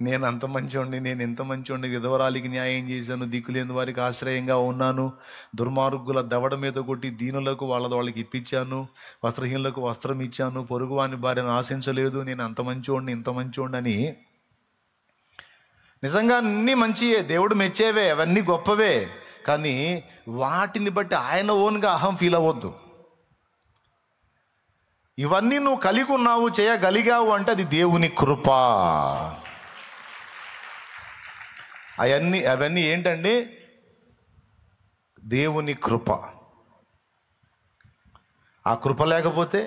నేను అంత మంచోడిని, నేను ఎంత మంచోడిని, విధవరాలికి న్యాయం చేశాను, దిక్కులేని వారికి ఆశ్రయంగా ఉన్నాను, దుర్మార్గుల దవడ మీద కొట్టి దీనులకు వాళ్ళకి ఇప్పించాను, వస్త్రహీనులకు వస్త్రం ఇచ్చాను, పొరుగువాని భార్యను ఆశించలేదు, నేను అంత మంచోడిని ఇంత మంచోడిని అని నిజంగా అన్నీ మంచియే, దేవుడు మెచ్చేవే, అవన్నీ గొప్పవే. కానీ వాటిని బట్టి ఆయన ఓన్గా అహం ఫీల్ అవ్వద్దు. ఇవన్నీ నువ్వు కలిగి ఉన్నావు, చేయగలిగావు అంటే అది దేవుని కృప. అవన్నీ ఏంటండి? దేవుని కృప. ఆ కృప లేకపోతే,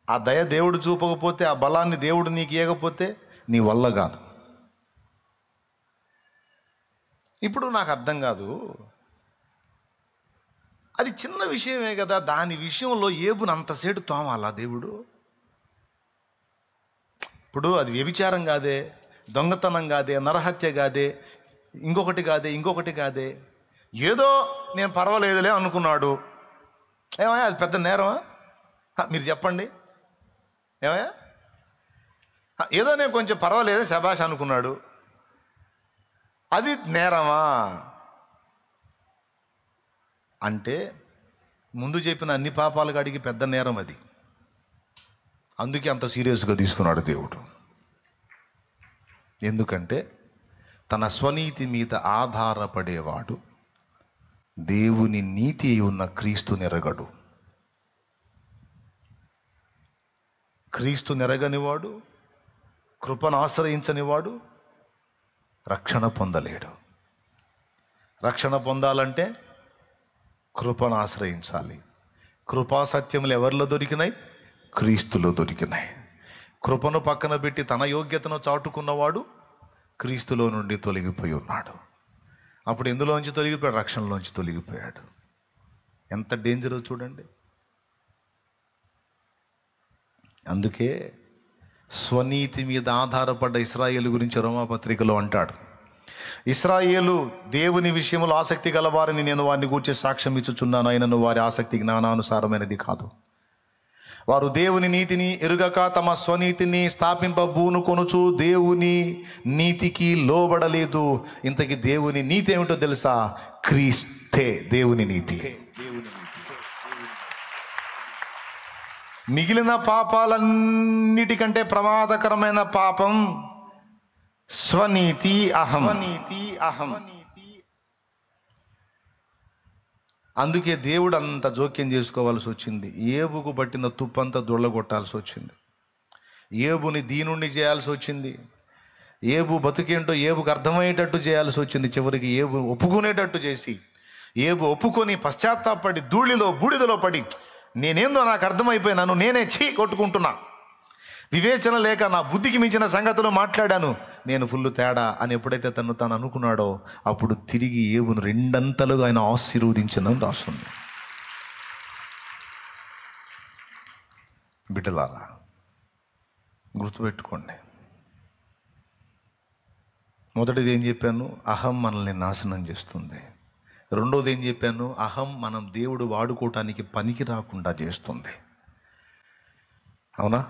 ఆ దయ దేవుడు చూపకపోతే, ఆ బలాన్ని దేవుడు నీకు ఇవ్వకపోతే నీ వల్ల కాదు. ఇప్పుడు నాకు అర్థం కాదు, అది చిన్న విషయమే కదా, దాని విషయంలో ఏబుని అంతసేటు తోమాలా దేవుడు? ఇప్పుడు అది వ్యభిచారం కాదే, దొంగతనం కాదే, నరహత్య కాదే, ఇంకొకటి కాదే, ఏదో నేను పర్వాలేదులే అనుకున్నాడు. ఏమయ్యా అది పెద్ద నేరమా? మీరు చెప్పండి. ఏమయ్యా ఏదో నేను కొంచెం పర్వాలేదు శబాష్ అనుకున్నాడు, అది నేరమా? అంటే ముందు చెప్పిన అన్ని పాపాలు కాడికి పెద్ద నేరం అది. అందుకే అంత సీరియస్గా తీసుకున్నాడు దేవుడు. ఎందుకంటే తన స్వనీతి మీద ఆధారపడేవాడు దేవుని నీతి అయి ఉన్న క్రీస్తు నెరగడు. క్రీస్తు నెరగనివాడు, కృపను ఆశ్రయించనివాడు రక్షణ పొందలేడు. రక్షణ పొందాలంటే కృపను ఆశ్రయించాలి. కృపా సత్యములు ఎవరిలో దొరికినాయి? క్రీస్తులో దొరికినాయి. కృపను పక్కన పెట్టి తన యోగ్యతను చాటుకున్నవాడు క్రీస్తులో నుండి తొలగిపోయి ఉన్నాడు. అప్పుడు ఎందులోంచి తొలగిపోయాడు? రక్షణలోంచి తొలగిపోయాడు. ఎంత డేంజరో చూడండి. అందుకే స్వనీతి మీద ఆధారపడ్డ ఇశ్రాయేలు గురించి రోమాపత్రికలో అంటాడు, ఇశ్రాయేలు దేవుని విషయంలో ఆసక్తి గలవారిని నేను వారిని గూర్చి సాక్ష్యం ఇచ్చుచున్నాను, అయినను వారి ఆసక్తి జ్ఞానానుసారమైనది కాదు. వారు దేవుని నీతిని ఎరుగక తమ స్వనీతిని స్థాపింపబూనుకొనుచు దేవుని నీతికి లోబడలేదు. ఇంతకీ దేవుని నీతి ఏమిటో తెలుసా? క్రీస్తే దేవుని నీతి. మిగిలిన పాపాలన్నిటికంటే ప్రమాదకరమైన పాపం స్వనీతి, అహం. అందుకే దేవుడు అంత జోక్యం చేసుకోవాల్సి వచ్చింది. ఏబుకు పట్టిన తుప్పంతా దొళ్ళగొట్టాల్సి వచ్చింది. ఏబుని దీనుణ్ణి చేయాల్సి వచ్చింది. ఏబు బతుకేంటో ఏబుకు అర్థమయ్యేటట్టు చేయాల్సి వచ్చింది. చివరికి ఏబు ఒప్పుకునేటట్టు చేసి, ఏబు ఒప్పుకొని పశ్చాత్తాపడి బూడిదలో పడి నేనేందో నాకు అర్థమైపోయినాను, నేనే కొట్టుకుంటున్నా, వివేచన లేక నా బుద్ధికి మించిన సంగతులు మాట్లాడాను, నేను ఫుల్ తేడా అని ఎప్పుడైతే తాను అనుకున్నాడో అప్పుడు తిరిగి ఏబును రెండంతలుగా ఆయన ఆశీర్వదించిందని రాస్తుంది. బిడ్డలారా గుర్తుపెట్టుకోండి, మొదటిది ఏం చెప్పాను? అహం మనల్ని నాశనం చేస్తుంది. రెండోది ఏం చెప్పాను? అహం మనం దేవుడు వాడుకోవటానికి పనికి రాకుండా చేస్తుంది. అవునా?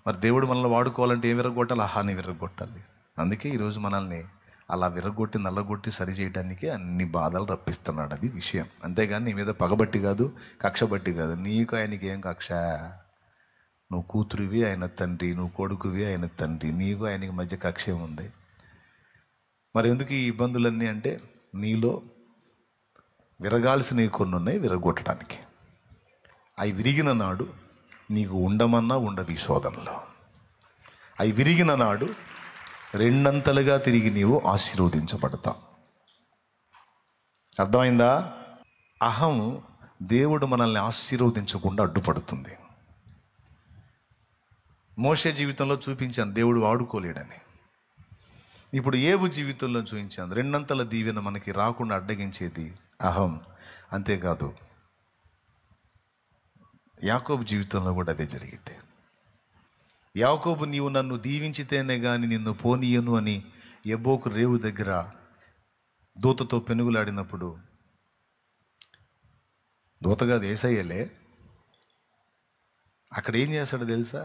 మరి దేవుడు మనల్ని వాడుకోవాలంటే ఏం విరగొట్టాలి? అహాన్ని విరగొట్టాలి. అందుకే ఈరోజు మనల్ని అలా విరగొట్టి నల్లగొట్టి సరి చేయడానికి అన్ని బాధలు రప్పిస్తున్నాడు. అది విషయం. అంతేగాని నీ మీద పగబట్టి కాదు, కక్ష బట్టి కాదు. నీకు ఆయనకి ఏం కక్ష? నువ్వు కూతురువి, ఆయన తండ్రి, నువ్వు కొడుకువి, ఆయన తండ్రి, నీకు ఆయనకి మధ్య కక్ష ఏముంది? మరి ఎందుకు ఈ ఇబ్బందులన్నీ అంటే నీలో విరగాల్సినవి కొన్ని ఉన్నాయి, విరగొట్టడానికి. అవి విరిగిన నాడు నీకు ఉండమన్నా ఉండవు ఈ శోధనలో. అవి విరిగిన నాడు రెండంతలుగా తిరిగి నీవు ఆశీర్వదించబడతావు. అర్థమైందా? అహం దేవుడు మనల్ని ఆశీర్వదించకుండా అడ్డుపడుతుంది. మోషే జీవితంలో చూపించాను దేవుడు వాడుకోలేడని. ఇప్పుడు ఏబు జీవితంలో చూపించాను రెండంతల దీవెన మనకి రాకుండా అడ్డగించేది అహం. అంతేకాదు యాకోబు జీవితంలో కూడా అదే జరిగింది. యాకోబు నీవు నన్ను దీవించితేనే కానీ నిన్ను పోనీయను అని యబ్బోకు రేవు దగ్గర దూతతో పెనుగులాడినప్పుడు, దూతగా యేసయ్యలే, అక్కడ ఏం చేస్తాడో తెలుసా?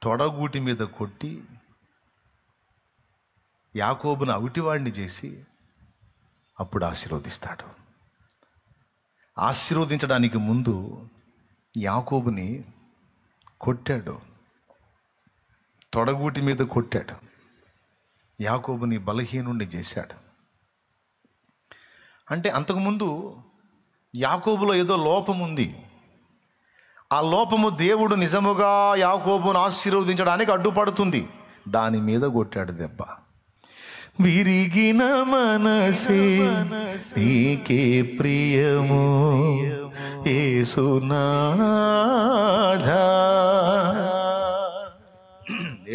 తొడగూటి మీద కొట్టి యాకోబును అవిటివాడిని చేసి అప్పుడు ఆశీర్వదిస్తాడు. ఆశీర్వదించడానికి ముందు యాకోబుని కొట్టాడు, తొడగూటి మీద కొట్టాడు, యాకోబుని బలహీనుణ్ణి చేశాడు. అంటే అంతకుముందు యాకోబులో ఏదో లోపం ఉంది. ఆ లోపము దేవుడు నిజముగా యాకోబును ఆశీర్వదించడానికి అడ్డుపడుతుంది. దాని మీద కొట్టాడు దెబ్బ. విరిగిన మనసే నీకే ప్రియము యేసునాథా.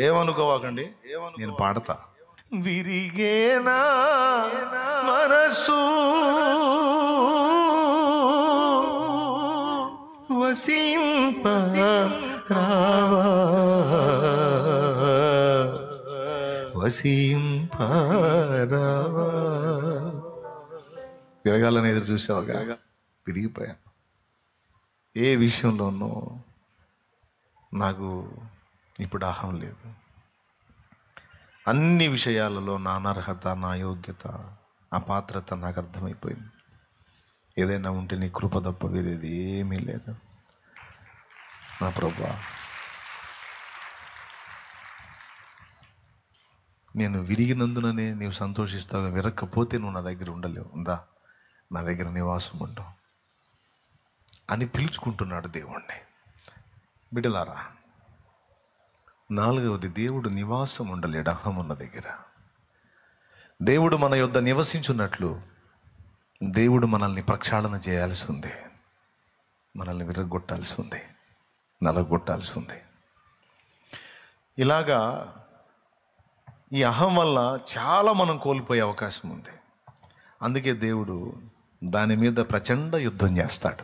ఏమనుకోవాకండి, నేను పాడతా. విరిగేనా మనసు వసింపరావా, వసింపరావా. విరగాలని ఎదురు చూసావుగా, విరిగిపోయాను. ఏ విషయంలోనూ నాకు ఇప్పుడు అహం లేదు. అన్ని విషయాలలో నా అనర్హత, నా యోగ్యత, అపాత్రత నాకు అర్థమైపోయింది. ఏదైనా ఉంటే నీ కృప తప్ప వేరేది ఏమీ లేదు నా ప్రభువా. నేను విరిగినందుననే నీవు సంతోషిస్తావు, విరక్కపోతే నువ్వు నా దగ్గర ఉండలేవు. ఉందా, నా దగ్గర నివాసం ఉండవు అని పిలుచుకుంటున్నాడు దేవుణ్ణి. బిడ్డలారా, నాలుగవది, దేవుడు నివాసం ఉండలేడు అహమున్న దగ్గర. దేవుడు మన యొద్ద నివసించున్నట్లు దేవుడు మనల్ని ప్రక్షాళన చేయాల్సి ఉంది, మనల్ని విరగొట్టాల్సి ఉంది, నలగొట్టాల్సి ఉంది. ఇలాగా ఈ అహం వల్ల చాలా మనం కోల్పోయే అవకాశం ఉంది. అందుకే దేవుడు దాని మీద ప్రచండ యుద్ధం చేస్తాడు.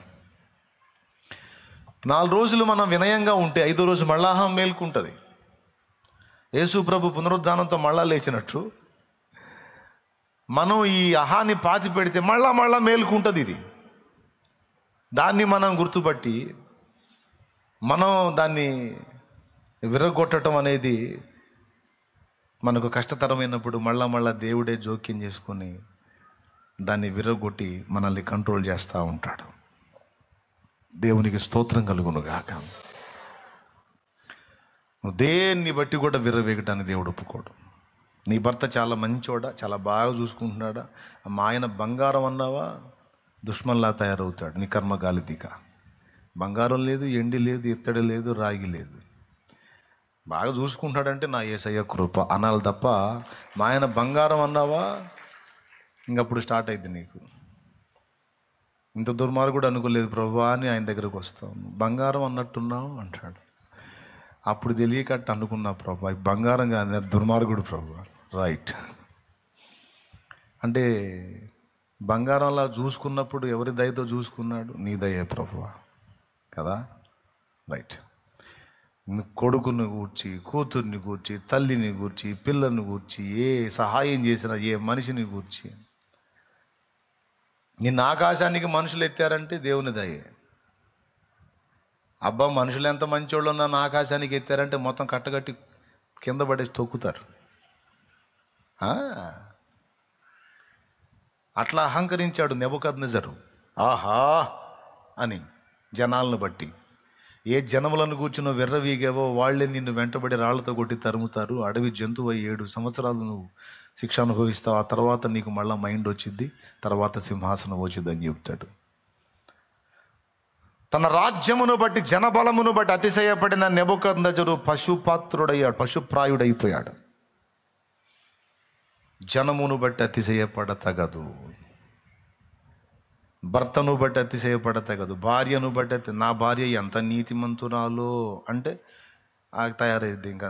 4 రోజులు మనం వినయంగా ఉంటే 5వ రోజు మళ్ళా అహం మేల్కుంటుంది. యేసు ప్రభు పునరుద్ధానంతో మళ్ళా లేచినట్టు మనం ఈ అహాన్ని పాతి పెడితే మళ్ళా మేలుకుంటుంది ఇది. దాన్ని మనం గుర్తుపట్టి మనం దాన్ని విరగొట్టడం అనేది మనకు కష్టతరమైనప్పుడు మళ్ళా దేవుడే జోక్యం చేసుకొని దాన్ని విరగొట్టి మనల్ని కంట్రోల్ చేస్తూ ఉంటాడు. దేవునికి స్తోత్రం కలుగునుగాక. దేన్ని బట్టి కూడా విర్రవేగటాన్ని దేవుడు ఒప్పుకోడు. నీ భర్త చాలా మంచోడా, చాలా బాగా చూసుకుంటున్నాడా, మా ఆయన బంగారం అన్నావా, దుష్మన్లా తయారవుతాడు. నీ కర్మ గాలి దిగ. బంగారం లేదు, ఎండి లేదు, ఇత్తడి లేదు, రాగి లేదు. బాగా చూసుకుంటాడంటే నా యేసయ్య కృప అనాలి తప్ప, మా ఆయన బంగారం అన్నావా ఇంకప్పుడు స్టార్ట్ అయింది నీకు. ఇంత దుర్మార్గుడు అనుకోలేదు ప్రభువా అని ఆయన దగ్గరకు వస్తావు. బంగారం అన్నట్టున్నావు అంటాడు. అప్పుడు తెలియకట్టు అనుకున్నా ప్రభు బంగారం కానీ దుర్మార్గుడు ప్రభు. రైట్. అంటే బంగారంలా చూసుకున్నప్పుడు ఎవరి దయతో చూసుకున్నాడు? నీ దయే ప్రభువా కదా. రైట్. కొడుకుని గూర్చి, కూతుర్ని గూర్చి, తల్లిని గూర్చి, పిల్లల్ని గూర్చి, ఏ సహాయం చేసినా, ఏ మనిషిని గూర్చి. నిన్న ఆకాశానికి మనుషులు ఎత్తారంటే దేవుని దయే. అబ్బా మనుషులు ఎంత మంచోళ్ళు నన్ను ఆకాశానికి ఎత్తారంటే మొత్తం కట్టగట్టి కింద పడేసి తొక్కుతారు. అట్లా అహంకరించాడు నెబుకద్నెజరు. ఆహా అని జనాలను బట్టి. ఏ జనములను కూర్చున్నో వెర్రవీగావో వాళ్ళే నిన్ను వెంటబడి రాళ్లతో కొట్టి తరుముతారు. అడవి జంతువు 7 సంవత్సరాలు నువ్వు శిక్ష అనుభవిస్తావు. ఆ తర్వాత నీకు మళ్ళీ మైండ్ వచ్చింది, తర్వాత సింహాసనం వచ్చింది అని చెప్తాడు. తన రాజ్యమును బట్టి, జనబలమును బట్టి అతిశయపడిన నెబుకద్నెజరు పశుపాత్రుడయ్యాడు, పశుప్రాయుడైపోయాడు. జనమును బట్టి అతిశయపడతగదు, భర్తను బట్టి అతిశయపడతగదు, భార్యను బట్టి. నా భార్య ఎంత నీతిమంతురాలో అంటే తయారైద్ది. ఇంకా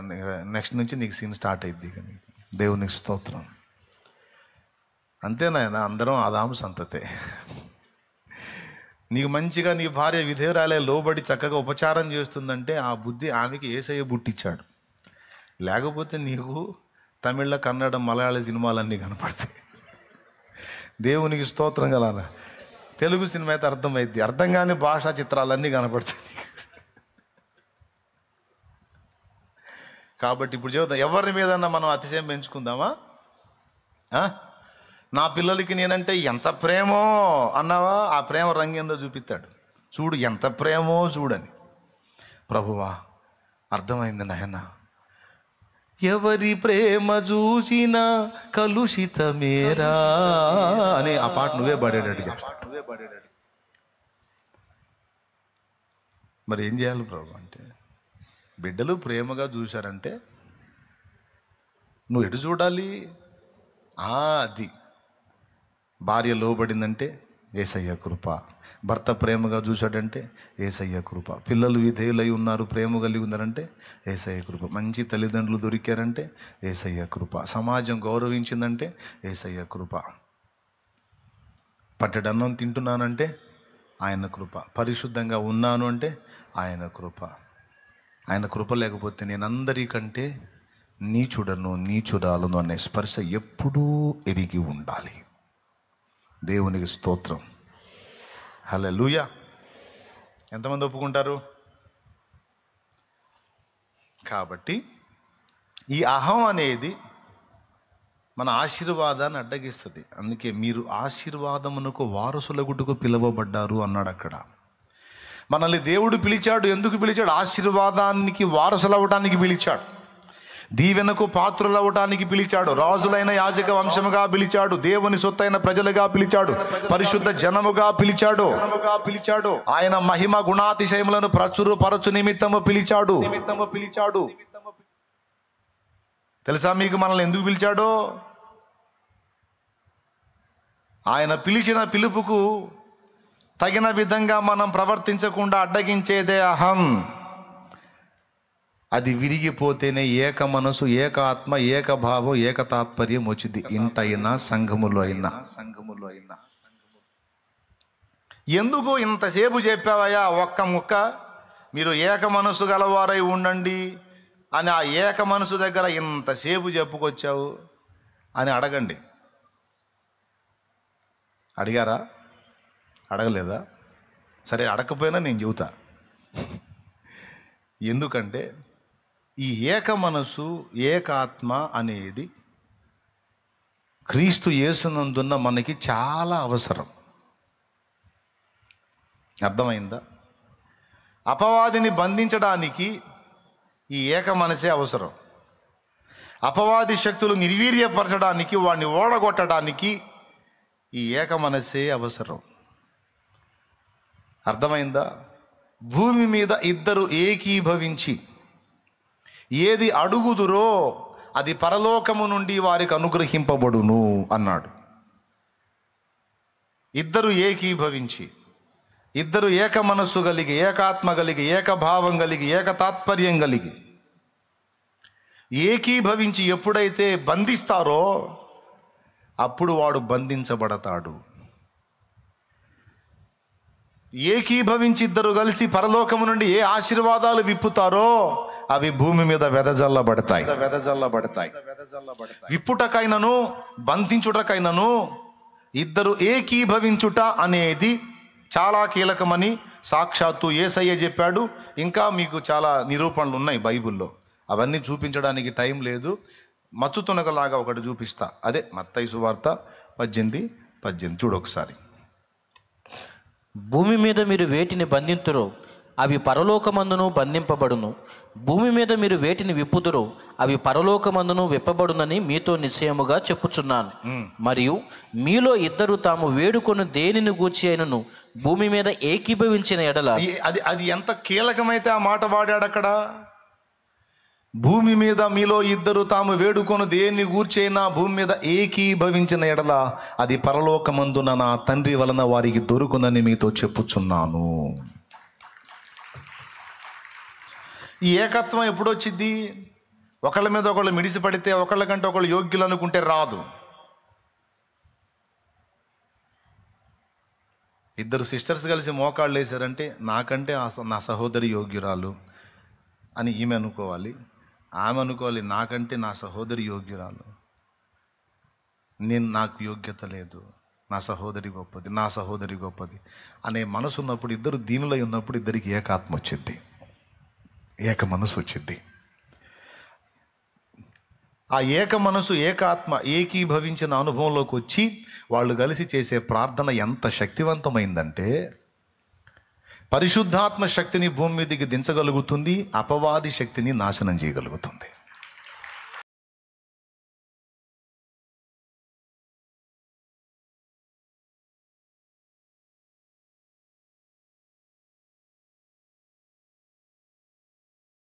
నెక్స్ట్ నుంచి నీకు సీన్ స్టార్ట్ అయింది. ఇక నీకు దేవునికి స్తోత్రం. అంతేనాయన, అందరం ఆదాము సంతతే. నీకు మంచిగా నీ భార్య విధేయురాలే లోబడి చక్కగా ఉపచారం చేస్తుందంటే ఆ బుద్ధి ఆమెకి యేసయ్య బుట్టిచ్చాడు. లేకపోతే నీకు తమిళ, కన్నడ, మలయాళ సినిమాలన్నీ కనపడతాయి. దేవునికి స్తోత్రం గల. తెలుగు సినిమా అయితే అర్థమైద్ది, అర్థం కాని భాషా చిత్రాలన్నీ కనపడతాయి. కాబట్టి ఇప్పుడు చెబుతాం, ఎవరి మీదన్నా మనం అతిశయం పెంచుకుందామా? ఆ? నా పిల్లలకి నేనంటే ఎంత ప్రేమో అన్నావా, ఆ ప్రేమ రంగేందో చూపిస్తాడు. చూడు ఎంత ప్రేమో చూడని. ప్రభువా అర్థమైంది నాయన, ఎవరి ప్రేమ చూసినా కలుషితమేరా అని ఆ పాట నువ్వే పాడేటట్టు చేస్తాడు. మరి ఏం చేయాలి ప్రభు అంటే, బిడ్డలు ప్రేమగా చూశారంటే నువ్వు ఎటు చూడాలి? అది భార్య లోబడిందంటే యేసయ్య కృప, భర్త ప్రేమగా చూశాడంటే యేసయ్య కృప, పిల్లలు విధేయులై ఉన్నారు ప్రేమ కలిగి ఉన్నారంటే యేసయ్య కృప, మంచి తల్లిదండ్రులు దొరికారంటే యేసయ్య కృప, సమాజం గౌరవించిందంటే యేసయ్య కృప, పట్టెడన్నం తింటున్నానంటే ఆయన కృప, పరిశుద్ధంగా ఉన్నాను అంటే ఆయన కృప. ఆయన కృప లేకపోతే నేను అందరికంటే నీచుడను నీచురాలను అనే స్పర్శ ఎప్పుడూ ఎరిగి ఉండాలి. దేవునికి స్తోత్రం. హల్లెలూయా. ఎంతమంది ఒప్పుకుంటారు? కాబట్టి ఈ అహం అనేది మన ఆశీర్వాదాన్ని అడ్డగిస్తుంది. అందుకే మీరు ఆశీర్వాదమునకు వారసులగుటకు పిలువబడ్డారు అన్నాడు అక్కడ. మనల్ని దేవుడు పిలిచాడు. ఎందుకు పిలిచాడు? ఆశీర్వాదానికి వారసులవ్వటానికి పిలిచాడు, దీవెనకు పాత్రులవ్వటానికి పిలిచాడు, రాజులైన యాజక వంశముగా పిలిచాడు, దేవుని సొత్తైన ప్రజలుగా పిలిచాడు, పరిశుద్ధ జనముగా పిలిచాడు, ఆయన మహిమ గుణాతిశయములను ప్రచురపరచు నిమిత్తము పిలిచాడు. తెలుసా మీకు మనల్ని ఎందుకు పిలిచాడో? ఆయన పిలిచిన పిలుపుకు తగిన విధంగా మనం ప్రవర్తించకుండా అడ్డగించేదే అహం. అది విరిగిపోతేనే ఏక మనసు, ఏక ఆత్మ, ఏక భావం, ఏక తాత్పర్యం వచ్చింది. ఇంటైనా సంఘములో అయినా. ఎందుకు ఇంతసేపు చెప్పావయ్యా ఒక్క ముక్క, మీరు ఏక మనసు గలవారై ఉండండి అని ఆ ఏక మనసు దగ్గర ఇంతసేపు చెప్పుకొచ్చావు అని అడగండి. అడిగారా? అడగలేదా? సరే అడగకపోయినా నేను చెబుతా. ఎందుకంటే ఈ ఏక మనసు, ఏక ఆత్మ అనేది క్రీస్తు యేసునందున్న మనకి చాలా అవసరం. అర్థమైందా? అపవాదిని బంధించడానికి ఈ ఏక మనసే అవసరం. అపవాది శక్తులు నిర్వీర్యపరచడానికి, వాడిని ఓడగొట్టడానికి ఈ ఏక మనసే అవసరం. అర్థమైందా? భూమి మీద ఇద్దరు ఏకీభవించి ఏది అడుగుదురో అది పరలోకము నుండి వారికి అనుగ్రహింపబడును అన్నాడు. ఇద్దరు ఏకీభవించి, ఇద్దరు ఏక మనస్సు కలిగి, ఏకాత్మ కలిగి, ఏకభావం కలిగి, ఏక తాత్పర్యం కలిగి ఏకీభవించి ఎప్పుడైతే బంధిస్తారో అప్పుడు వాడు బంధించబడతాడు. ఏకీభవించి ఇద్దరు కలిసి పరలోకము నుండి ఏ ఆశీర్వాదాలు విప్పుతారో అవి భూమి మీద వెదజల్లబడతాయి. విప్పుటకైనను బంధించుటకైనను ఇద్దరు ఏకీభవించుట అనేది చాలా కీలకమని సాక్షాత్తు యేసయ్య చెప్పాడు. ఇంకా మీకు చాలా నిరూపణలు ఉన్నాయి బైబిల్లో, అవన్నీ చూపించడానికి టైం లేదు. మచ్చుతునకలాగా ఒకటి చూపిస్తా. అదే మత్తయి సువార్త 18:18 చూడొకసారి. భూమి మీద మీరు వేటిని బంధింతురో అవి పరలోకమందును బంధింపబడును, భూమి మీద మీరు వేటిని విప్పుదురో అవి పరలోకమందును విప్పబడునని మీతో నిశ్చయముగా చెప్పుచున్నాను. మరియు మీలో ఇద్దరు తాము వేడుకొని దేనిని గూర్చి అయినను భూమి మీద ఏకీభవించిన ఎడల, అది ఎంత కీలకమైతే ఆ మాట వాడాడు అక్కడ. భూమి మీద మీలో ఇద్దరు తాము వేడుకొని దేన్ని గూర్చైనా భూమి మీద ఏకీభవించిన ఎడల అది పరలోకమందున నా తండ్రి వలన వారికి దొరుకునని మీతో చెప్పుచున్నాను. ఈ ఏకత్వం ఎప్పుడొచ్చిద్ది? ఒకళ్ళ మీద ఒకళ్ళు మిడిసి పడితే, ఒకళ్ళ కంటే ఒకళ్ళు యోగ్యులు అనుకుంటే రాదు. ఇద్దరు సిస్టర్స్ కలిసి మోకాళ్ళు వేశారంటే నాకంటే నా సహోదరి యోగ్యురాలు అని ఈమె అనుకోవాలి, ఆమె అనుకోవాలి నాకంటే నా సహోదరి యోగ్యురాలు, నాకు యోగ్యత లేదు, నా సహోదరి గొప్పది, నా సహోదరి గొప్పది అనే మనసు ఉన్నప్పుడు, ఇద్దరు దీనులై ఉన్నప్పుడు ఇద్దరికి ఏకాత్మ వచ్చింది, ఏక మనసు వచ్చింది. ఆ ఏక మనసు ఏకాత్మ ఏకీభవించిన అనుభవంలోకి వచ్చి వాళ్ళు కలిసి చేసే ప్రార్థన ఎంత శక్తివంతమైందంటే పరిశుద్ధాత్మ శక్తిని భూమి మీదకి దించగలుగుతుంది, అపవాది శక్తిని నాశనం చేయగలుగుతుంది.